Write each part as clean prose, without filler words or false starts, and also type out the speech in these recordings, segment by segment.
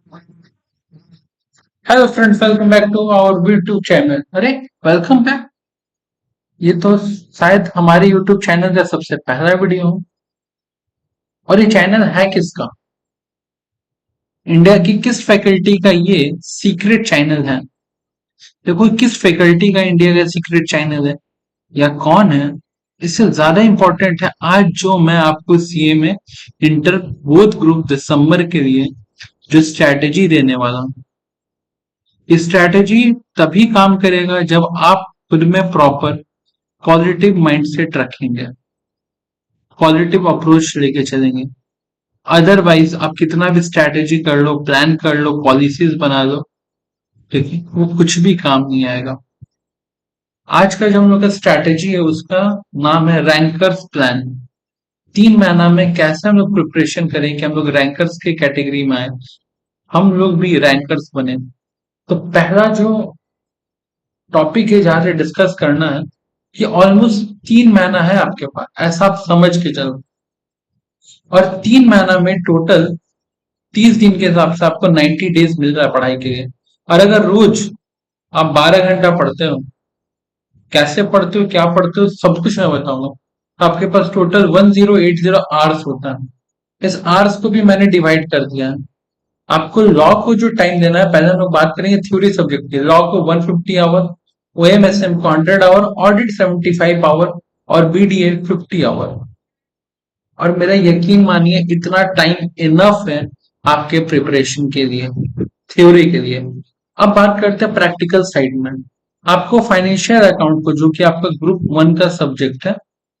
Hello friends, welcome back to our YouTube channel. अरे, welcome back. ये तो शायद हमारे यूट्यूब चैनल का सबसे पहला वीडियो हो। और ये चैनल है किसका? इंडिया की किस फैकल्टी का ये सीक्रेट चैनल है? देखो, किस फैकल्टी का इंडिया का सीक्रेट चैनल है या कौन है, इससे ज्यादा इंपॉर्टेंट है आज जो मैं आपको सीए में इंटर बोथ ग्रुप दिसंबर के लिए जो स्ट्रैटेजी देने वाला हूँ। स्ट्रैटेजी तभी काम करेगा जब आप खुद में प्रॉपर पॉजिटिव माइंडसेट रखेंगे, पॉजिटिव अप्रोच लेके चलेंगे। अदरवाइज आप कितना भी स्ट्रैटेजी कर लो, प्लान कर लो, पॉलिसीज बना लो, ठीक है, वो कुछ भी काम नहीं आएगा। आज का जो हम लोग का स्ट्रैटेजी है उसका नाम है रैंकर्स प्लान। 3 महीना में कैसे हम लोग प्रिपरेशन करें कि हम लोग रैंकर्स की कैटेगरी में आए, हम लोग भी रैंकर्स बने। तो पहला जो टॉपिक है जहां से डिस्कस करना है कि ऑलमोस्ट 3 महीना है आपके पास, ऐसा आप समझ के चलो। और 3 महीना में टोटल 30 दिन के हिसाब से आपको 90 डेज मिल रहा है पढ़ाई के लिए। और अगर रोज आप 12 घंटा पढ़ते हो, कैसे पढ़ते हो, क्या पढ़ते हो, सब कुछ मैं बताऊंगा। तो आपके पास टोटल 1080 आवर्स होता है। इस आवर्स को भी मैंने डिवाइड कर दिया है। आपको लॉ को जो टाइम देना है, पहले हम लोग बात करेंगे थ्योरी सब्जेक्ट की। लॉ को 150 आवर, ओएमएसएम को 100 आवर, ऑडिट 75 आवर और बीडीए 50 आवर। और मेरा यकीन मानिए इतना टाइम इनफ है आपके प्रिपरेशन के लिए, थ्योरी के लिए। अब बात करते हैं प्रैक्टिकल साइड में। आपको फाइनेंशियल अकाउंट को, जो कि आपका ग्रुप 1 का सब्जेक्ट है,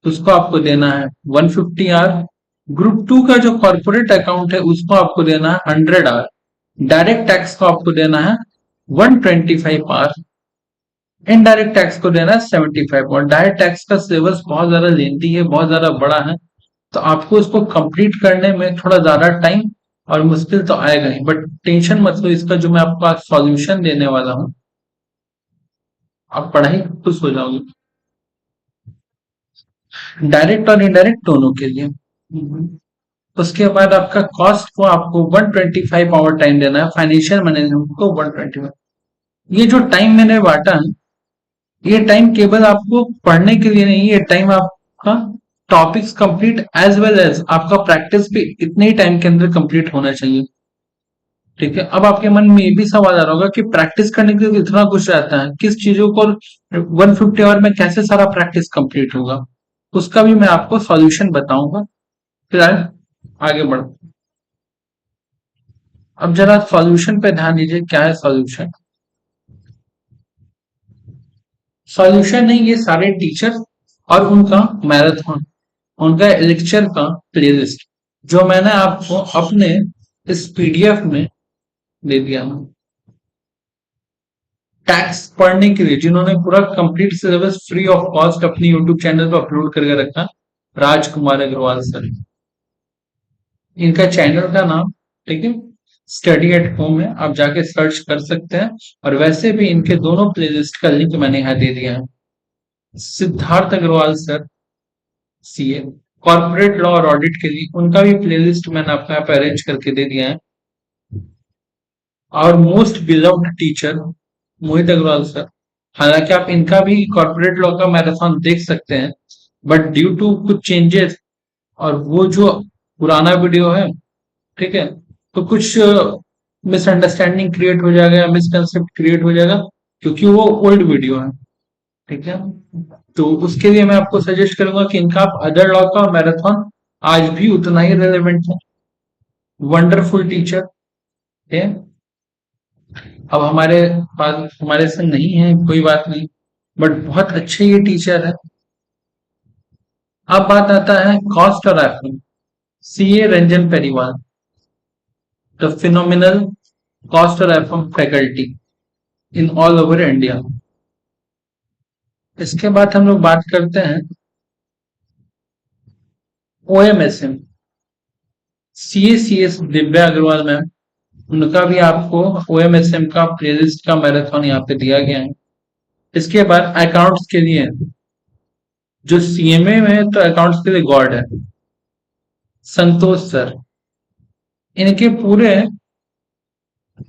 उसको आपको देना है 150 आवर। ग्रुप 2 का जो कॉर्पोरेट अकाउंट है उसको आपको देना है 100 आवर। डायरेक्ट टैक्स को आपको देना है 125 आवर। इनडायरेक्ट टैक्स को देना है 75। और डायरेक्ट टैक्स का सिलेबस बहुत ज्यादा लेंथी है, बहुत ज्यादा बड़ा है। तो आपको उसको कंप्लीट करने में थोड़ा ज्यादा टाइम और मुश्किल तो आएगा ही, बट टेंशन मत लो, इसका जो मैं आपको आज सॉल्यूशन देने वाला हूँ, आप पढ़ाई खुश हो जाओगे, डायरेक्ट और इनडायरेक्ट दोनों के लिए। उसके बाद आपका कॉस्ट को आपको 125 आवर टाइम देना है, फाइनेंशियल मैनेजमेंट को 125। ये जो टाइम मैंने बांटा है, ये टाइम केवल आपको पढ़ने के लिए नहीं, ये टाइम आपका topics complete as well as आपका प्रैक्टिस भी इतने ही टाइम के अंदर कंप्लीट होना चाहिए। ठीक है, अब आपके मन में ये भी सवाल आ रहा होगा कि प्रैक्टिस करने के लिए इतना कुछ रहता है, किस चीजों को 150 आवर में कैसे सारा प्रैक्टिस कंप्लीट होगा, उसका भी मैं आपको सॉल्यूशन बताऊंगा। फिलहाल आगे बढ़ो। अब जरा सॉल्यूशन पे ध्यान दीजिए, क्या है सॉल्यूशन। सॉल्यूशन नहीं, ये सारे टीचर और उनका मैराथन, उनका लेक्चर का प्लेलिस्ट जो मैंने आपको अपने इस पीडीएफ में दे दिया हूँ। टैक्स पढ़ने के लिए जिन्होंने पूरा complete syllabus free of cost अपनी यूट्यूब चैनल पर अपलोड करके रखा, राजकुमार अग्रवाल सर, इनका चैनल का नाम, ठीक है, स्टडी एट होम है, आप जाके सर्च कर सकते हैं। और वैसे भी इनके दोनों प्लेलिस्ट का लिंक मैंने यहाँ दे दिया है। Siddharth Agarwal sir, CA, corporate law और ऑडिट के लिए उनका भी प्लेलिस्ट मैंने आपको यहाँ पे अरेंज करके दे दिया है। और most beloved teacher Mohit Agarwal sir, हालांकि आप इनका भी कॉर्पोरेट लॉ का मैराथन देख सकते हैं, बट ड्यू टू कुछ चेंजेस और वो जो पुराना वीडियो है, ठीक है, तो कुछ मिसअंडरस्टैंडिंग क्रिएट हो जाएगा या मिसकंसेप्ट क्रिएट हो जाएगा, क्योंकि वो ओल्ड वीडियो है। ठीक है, तो उसके लिए मैं आपको सजेस्ट करूंगा कि इनका आप अदर लॉ का मैराथन आज भी उतना ही रेलेवेंट है। वंडरफुल टीचर है। अब हमारे पास, हमारे संग नहीं है, कोई बात नहीं, बट बहुत अच्छे ये टीचर है। अब बात आता है कॉस्ट और FM. CA Ranjan Periwal, the phenomenal cost और FM faculty in all over India. इसके बाद हम लोग बात करते हैं OMSM. CA CS Divya Agarwal ma'am, उनका भी आपको ओएमएसएम का प्लेलिस्ट का मैराथन यहाँ पे दिया गया है। इसके बाद अकाउंट्स के लिए, जो सीएमए में है तो अकाउंट्स के लिए गॉड है, संतोष सर, इनके पूरे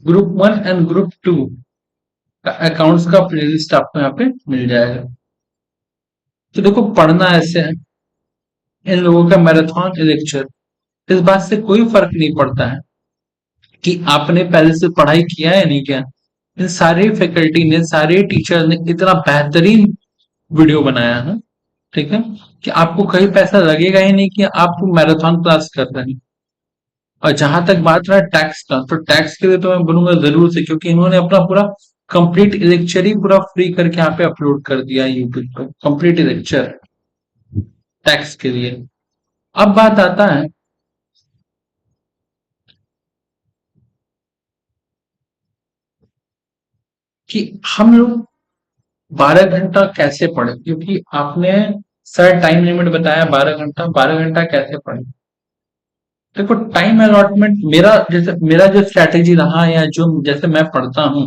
ग्रुप 1 एंड ग्रुप 2 का अकाउंट्स का प्लेलिस्ट आपको यहाँ पे मिल जाएगा। तो देखो पढ़ना ऐसे है, इन लोगों का मैराथन लेक्चर, इस बात से कोई फर्क नहीं पड़ता है कि आपने पहले से पढ़ाई किया है या नहीं किया। इन सारे फैकल्टी ने, सारे टीचर ने इतना बेहतरीन वीडियो बनाया है, ठीक है, कि आपको कहीं पैसा लगेगा ही नहीं कि आप मैराथन क्लास कर रहे हैं। और जहां तक बात रहा टैक्स का, तो टैक्स के लिए तो मैं बोलूंगा जरूर से, क्योंकि इन्होंने अपना पूरा कंप्लीट लेक्चर ही पूरा फ्री करके यहाँ पे अपलोड कर दिया है यूट्यूब पर, कंप्लीट लेक्चर टैक्स के लिए। अब बात आता है कि हम लोग 12 घंटा कैसे पढ़े, क्योंकि आपने सर टाइम लिमिट बताया 12 घंटा, 12 घंटा कैसे पढ़े। देखो टाइम अलॉटमेंट मेरा, जैसे मेरा जो स्ट्रैटेजी रहा या जो जैसे मैं पढ़ता हूँ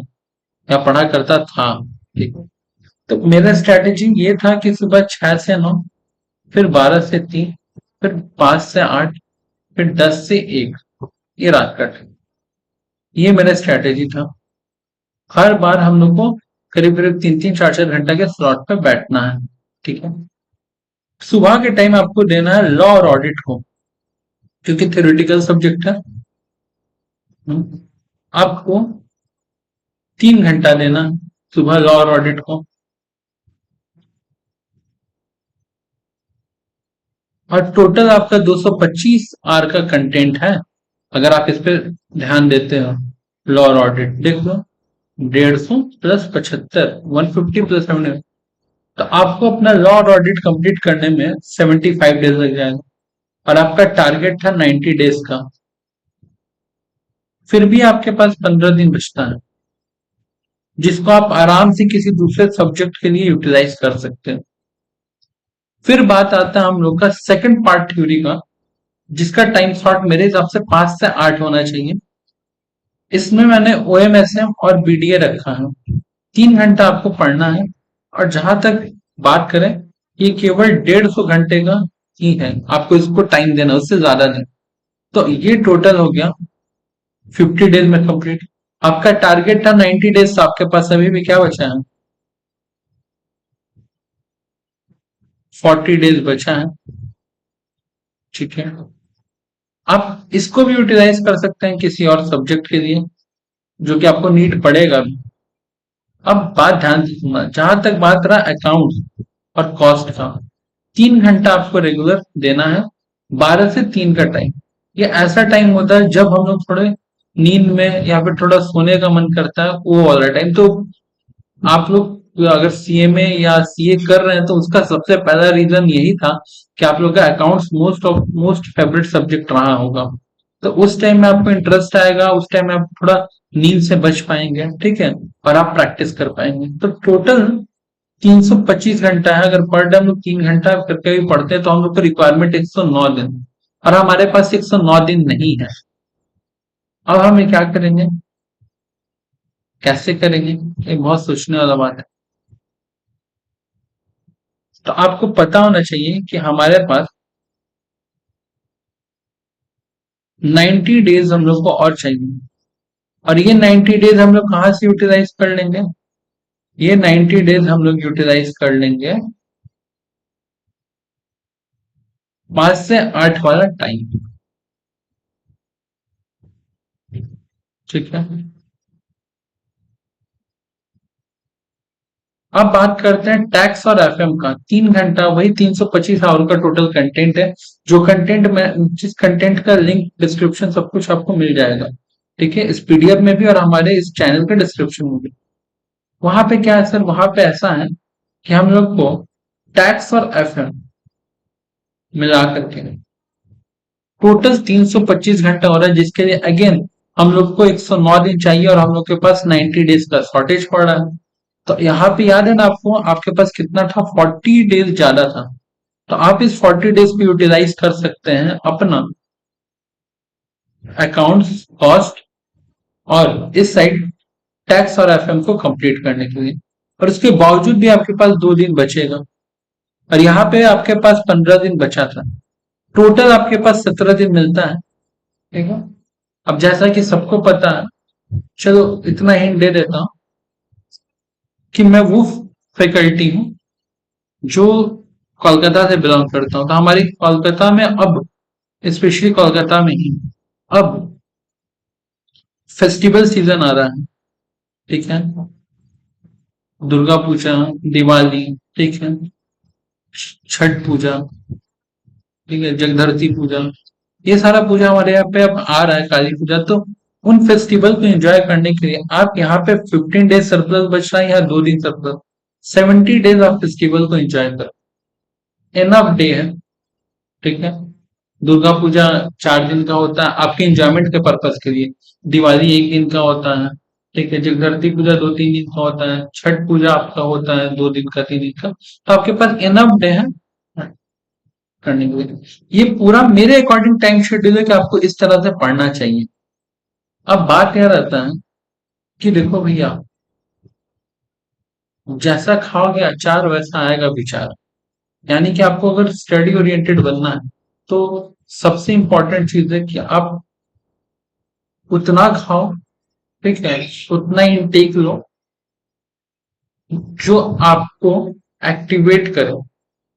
या पढ़ा करता था, ठीक है, तो मेरा स्ट्रैटेजी ये था कि सुबह 6 से 9, फिर 12 से 3, फिर 5 से 8, फिर 10 से 1, ये रात का टाइम, ये मेरा स्ट्रैटेजी था। हर बार हम लोग को करीब करीब 3-3 4-4 घंटा के स्लॉट पे बैठना है, ठीक है। सुबह के टाइम आपको देना है लॉ और ऑडिट को, क्योंकि थ्योरेटिकल सब्जेक्ट है। आपको 3 घंटा देना है सुबह लॉ और ऑडिट को, और टोटल आपका 225 आर का कंटेंट है। अगर आप इस पे ध्यान देते हो, लॉ और ऑडिट देख लो, 150 + 75, 150 + 70, तो आपको अपना लॉ और ऑडिट कंप्लीट करने में 75 डेज लग जाएगा। और आपका टारगेट था 90 डेज का, फिर भी आपके पास 15 दिन बचता है, जिसको आप आराम से किसी दूसरे सब्जेक्ट के लिए यूटिलाइज कर सकते हैं। फिर बात आता है हम लोग का सेकंड पार्ट थ्योरी का, जिसका टाइम स्लॉट मेरे हिसाब से 5 से 8 होना चाहिए। इसमें मैंने ओएमएसएम और बीडीए रखा है। 3 घंटा आपको पढ़ना है, और जहां तक बात करें, ये केवल 150 घंटे का ही है, आपको इसको टाइम देना, उससे ज्यादा नहीं। तो ये टोटल हो गया 50 डेज में कंप्लीट। आपका टारगेट था 90 डेज, तो आपके पास अभी भी क्या बचा है, 40 डेज बचा है, ठीक है। आप इसको भी यूटिलाइज कर सकते हैं किसी और सब्जेक्ट के लिए, जो कि आपको नीड पड़ेगा भी। अब बात ध्यान से सुनना, जहां तक बात रहा अकाउंट और कॉस्ट का, 3 घंटा आपको रेगुलर देना है, 12 से 3 का टाइम। ये ऐसा टाइम होता है जब हम लोग थोड़े नींद में या फिर थोड़ा सोने का मन करता है, वो वाला टाइम। तो आप लोग अगर सीएमए या सीए कर रहे हैं, तो उसका सबसे पहला रीजन यही था कि आप लोग का अकाउंट्स मोस्ट फेवरेट सब्जेक्ट रहा होगा। तो उस टाइम में आपको इंटरेस्ट आएगा, उस टाइम में आप थोड़ा नींद से बच पाएंगे, ठीक है, और आप प्रैक्टिस कर पाएंगे। तो टोटल 325 घंटा है। अगर पर डे हम लोग 3 घंटा करके भी पढ़ते हैं, तो हम लोग को रिक्वायरमेंट 109 दिन, और हमारे पास 109 दिन नहीं है। अब हम ये क्या करेंगे, कैसे करेंगे, ये बहुत सोचने वाला बात है। तो आपको पता होना चाहिए कि हमारे पास 90 डेज हम लोग को और चाहिए। और ये 90 डेज हम लोग कहाँ से यूटिलाइज कर लेंगे, ये 90 डेज हम लोग यूटिलाइज कर लेंगे 5 से 8 वाला टाइम, ठीक है। अब बात करते हैं टैक्स और एफएम का। 3 घंटा, वही 325 आवर का टोटल कंटेंट है। जो कंटेंट में, जिस कंटेंट का लिंक डिस्क्रिप्शन सब कुछ आपको मिल जाएगा, ठीक है, इस पीडीएफ में भी और हमारे इस चैनल के डिस्क्रिप्शन में भी। वहां पे क्या है सर, वहां पे ऐसा है कि हम लोग को टैक्स और एफएम मिला करके टोटल 325 घंटा हो रहा है, जिसके लिए अगेन हम लोग को 109 दिन चाहिए, और हम लोग के पास 90 डेज का शॉर्टेज पड़ रहा है। तो यहाँ पे याद है ना आपको, आपके पास कितना था, 40 डेज ज्यादा था। तो आप इस 40 डेज को यूटिलाइज कर सकते हैं अपना अकाउंट्स, कॉस्ट, और इस साइड टैक्स और एफएम को कंप्लीट करने के लिए। और उसके बावजूद भी आपके पास 2 दिन बचेगा, और यहाँ पे आपके पास 15 दिन बचा था। टोटल आपके पास 17 दिन मिलता है, ठीक है। अब जैसा कि सबको पता है चलो इतना हिंट दे देता हूँ कि मैं वो फैकल्टी हूँ जो कोलकाता से बिलोंग करता हूँ। तो हमारी कोलकाता में अब, स्पेशली कोलकाता में ही अब फेस्टिवल सीजन आ रहा है। ठीक है, दुर्गा पूजा, दिवाली, ठीक है, छठ पूजा, ठीक है, जगधरती पूजा, ये सारा पूजा हमारे यहाँ पे अब आ रहा है, काली पूजा। तो उन फेस्टिवल को एंजॉय करने के लिए आप यहाँ पे 15 डेज सरप्लस बच रहा है या 2 दिन सरप्लस, 70 डेज आप फेस्टिवल को एंजॉय करो, एनफ डे है। ठीक है, दुर्गा पूजा 4 दिन का होता है आपके इंजॉयमेंट के पर्पज के लिए, दिवाली 1 दिन का होता है, ठीक है, जगधरती पूजा 2-3 दिन का होता है, छठ पूजा आपका होता है 2 दिन का, 3 दिन का। तो आपके पास एनफ डे है करने के लिए। ये पूरा मेरे अकॉर्डिंग टाइम शेड्यूल है कि आपको इस तरह से पढ़ना चाहिए। अब बात यह रहता है कि देखो भैया, जैसा खाओगे अचार वैसा आएगा विचार। यानी कि आपको अगर स्टडी ओरिएंटेड बनना है तो सबसे इंपॉर्टेंट चीज है कि आप उतना खाओ, ठीक है, उतना इंटेक लो जो आपको एक्टिवेट करे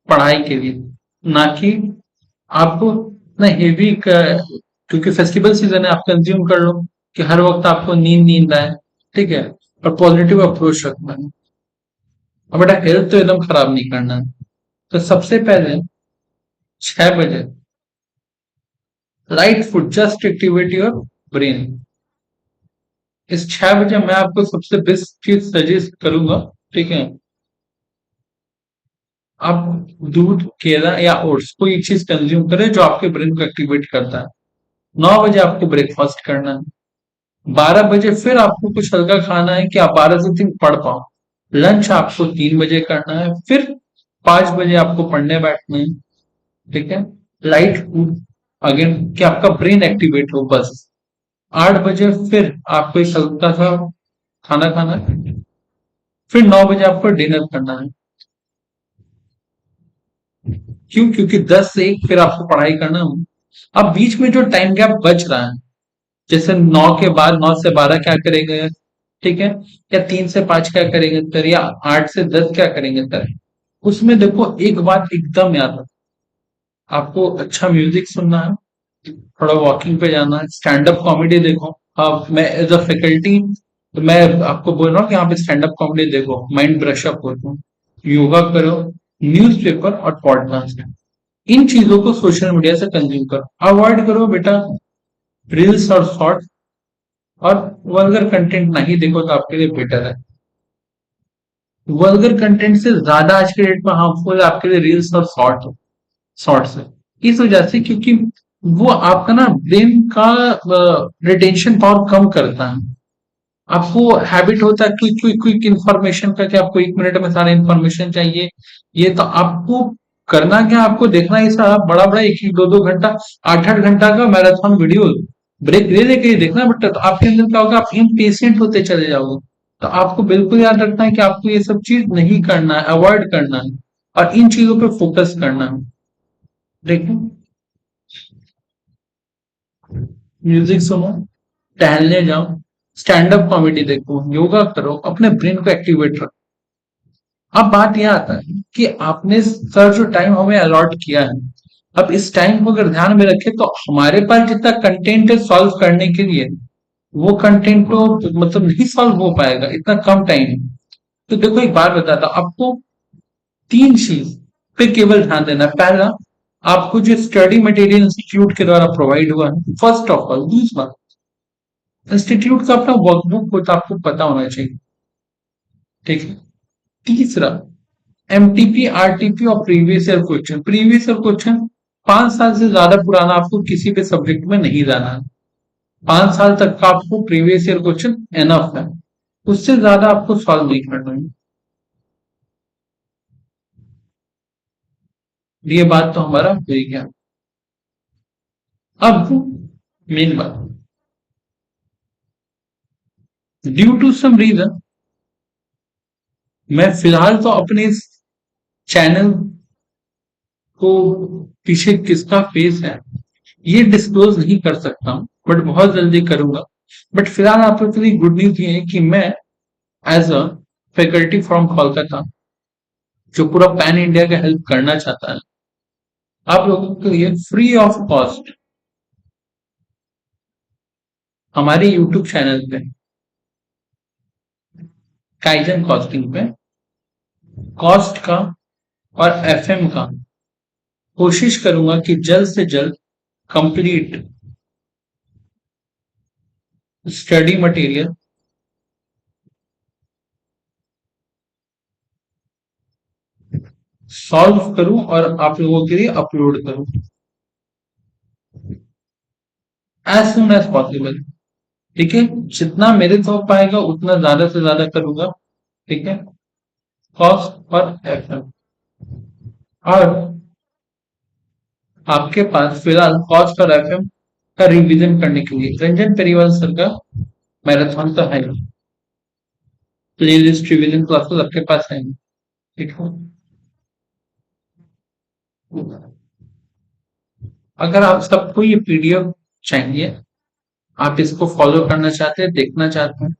पढ़ाई के लिए, ना कि आपको इतना हेवी, क्योंकि फेस्टिवल सीजन है, आप कंज्यूम कर लो कि हर वक्त आपको नींद नींद आए। ठीक है, और पॉजिटिव अप्रोच रखना है, और बेटा हेल्थ तो एकदम खराब नहीं करना है। तो सबसे पहले 6 बजे light food just activate your brain. इस 6 बजे मैं आपको सबसे बेस्ट चीज सजेस्ट करूंगा, ठीक है, आप दूध, केला या ओट्स कोई एक चीज कंज्यूम करें जो आपके ब्रेन को एक्टिवेट करता है। 9 बजे आपको ब्रेकफास्ट करना है। 12 बजे फिर आपको कुछ हल्का खाना है कि आप 12 से 3 पढ़ पाओ। लंच आपको 3 बजे करना है, फिर 5 बजे आपको पढ़ने बैठना है। ठीक है, लाइट फूड अगेन कि आपका ब्रेन एक्टिवेट हो बस। 8 बजे फिर आपको एक हल्का सा खाना खाना है, फिर 9 बजे आपको डिनर करना है। क्यों? क्योंकि 10 से 1 फिर आपको पढ़ाई करना है। अब बीच में जो टाइम गैप बच रहा है, जैसे 9 के बाद 9 से 12 क्या करेंगे, ठीक है, या 3 से 5 क्या करेंगे सर, या 8 से 10 क्या करेंगे सर, उसमें देखो एक बात एकदम याद रखो, आपको अच्छा म्यूजिक सुनना है, थोड़ा वॉकिंग पे जाना है, स्टैंड अप कॉमेडी देखो। अब मैं एज अ फैकल्टी तो मैं आपको बोल रहा हूँ कि यहाँ पे स्टैंड अप कॉमेडी देखो, माइंड ब्रश अप हो, योगा करो, न्यूज़पेपर और पॉडकास्ट, इन चीजों को सोशल मीडिया से कंज्यूम करो, अवॉइड करो बेटा रील्स और शॉर्ट, और वल्गर कंटेंट नहीं देखो तो आपके लिए बेटर है। वल्गर कंटेंट से ज्यादा आज के डेट में हार्मफुल है आपके लिए रील्स और शॉर्ट्स है। इस वजह से क्योंकि वो आपका ना ब्रेन का रिटेंशन पावर कम करता है। आपको हैबिट होता है क्विक क्विक क्विक इन्फॉर्मेशन का, कि आपको 1 मिनट में सारा इन्फॉर्मेशन चाहिए। ये तो आपको करना क्या, आपको देखना है सारा बड़ा बड़ा 1-1 2-2 घंटा, 8-8 घंटा का मैराथन वीडियो, ब्रेक ले लेके ही देखना। बट तो आपके अंदर क्या होगा, आप इम्पेशेंट होते चले जाओगे। तो आपको बिल्कुल याद रखना है कि आपको ये सब चीज नहीं करना है, अवॉइड करना है, और इन चीजों पे फोकस करना है। देखो, म्यूजिक सुनो, टहलने जाओ, स्टैंड अप कॉमेडी देखो, योगा करो, अपने ब्रेन को एक्टिवेट रखो। अब बात यह आता है कि आपने सर जो टाइम हमें अलॉट किया है, अब इस टाइम को अगर ध्यान में रखें तो हमारे पास जितना कंटेंट है सॉल्व करने के लिए, वो कंटेंट तो मतलब नहीं सॉल्व हो पाएगा, इतना कम टाइम है। तो देखो एक बात बताता हूं आपको, 3 चीज पे केवल ध्यान देना है। पहला, आपको जो स्टडी मटेरियल इंस्टीट्यूट के द्वारा प्रोवाइड हुआ है, फर्स्ट ऑफ ऑल। दूसरा, इंस्टीट्यूट का अपना वर्कबुक होता है, आपको पता होना चाहिए। ठीक है, तीसरा, एमटीपी, आरटीपी और previous year question. Previous year question 5 साल से ज्यादा पुराना आपको किसी भी सब्जेक्ट में नहीं जाना है। 5 साल तक का आपको प्रीवियस ईयर क्वेश्चन एनफ है, उससे ज्यादा आपको सॉल्व नहीं करना है। ये बात तो हमारा हुई गया। अब मेन बात, ड्यू टू सम रीजन मैं फिलहाल तो अपने इस चैनल को पीछे किसका फेस है ये डिस्क्लोज नहीं कर सकता हूं, बट बहुत जल्दी करूंगा। बट फिलहाल आपके लिए गुड न्यूज ये है कि मैं as a faculty from Kolkata जो पूरा पैन इंडिया का हेल्प करना चाहता है, आप लोगों के लिए फ्री ऑफ कॉस्ट हमारे यूट्यूब चैनल पे काइजन कॉस्टिंग पे कॉस्ट का और एफएम का कोशिश करूंगा कि जल्द से जल्द कंप्लीट स्टडी मटेरियल सॉल्व करूं और आप लोगों के लिए अपलोड करूं एज सुन एज पॉसिबल। ठीक है, जितना मेरे से हो पाएगा उतना ज्यादा से ज्यादा करूंगा। ठीक है, कॉस्ट और एफएम। और आपके पास फिलहाल कॉस्ट और एफएम का रिवीजन करने के लिए रंजन पेरीवाल सर का मैराथन तो है, प्ले लिस्ट रिवीजन क्लासेस आपके पास है। ठीक है, अगर आप सबको ये पीडीएफ चाहिए, आप इसको फॉलो करना चाहते हैं, देखना चाहते हैं,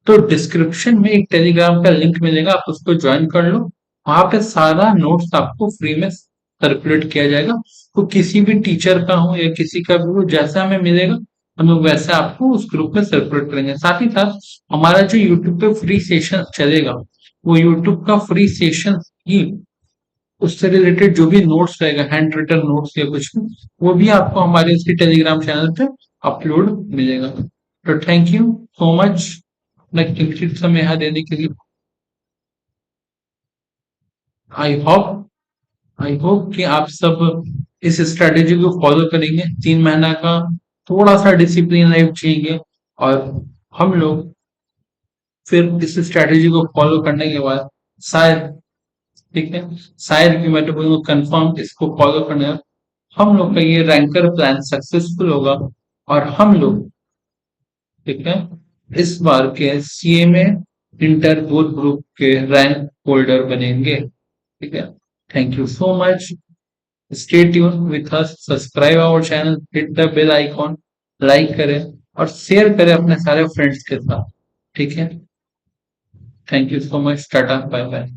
तो डिस्क्रिप्शन में एक टेलीग्राम का लिंक मिलेगा, आप उसको ज्वाइन कर लो। वहां पे सारा नोट्स आपको फ्री में सर्कुलेट किया जाएगा। तो किसी भी टीचर का हो या किसी का भी हो, जैसा हमें मिलेगा हम लोग वैसे आपको उस ग्रुप में सर्कुलेट करेंगे। साथ ही साथ हमारा जो यूट्यूब पे फ्री सेशन चलेगा, वो यूट्यूब का फ्री सेशन ही उससे रिलेटेड जो भी नोट्स रहेगा, हैंड रिटन नोट्स या कुछ भी, वो भी आपको हमारे इसके टेलीग्राम चैनल पे अपलोड मिलेगा। तो थैंक यू सो मच अपना कीमती समय यहाँ देने के लिए। आई होप आई होप कि आप सब इस स्ट्रेटेजी को फॉलो करेंगे। 3 महीना का थोड़ा सा डिसिप्लिन लाइफ चाहिए, और हम लोग फिर इस स्ट्रेटेजी को फॉलो करने के बाद शायद, ठीक है, शायद कि मैं तो बोलूँगा कंफर्म इसको फॉलो करने हम लोग का ये रैंकर प्लान सक्सेसफुल होगा, और हम लोग, ठीक है, इस बार के सीएमए इंटर बोथ ग्रुप के रैंक होल्डर बनेंगे। ठीक है, thank you so much, stay tune with us, subscribe our channel, hit the bell icon, like करें और शेयर करें अपने सारे फ्रेंड्स के साथ। ठीक है, thank you so much, tata bye bye.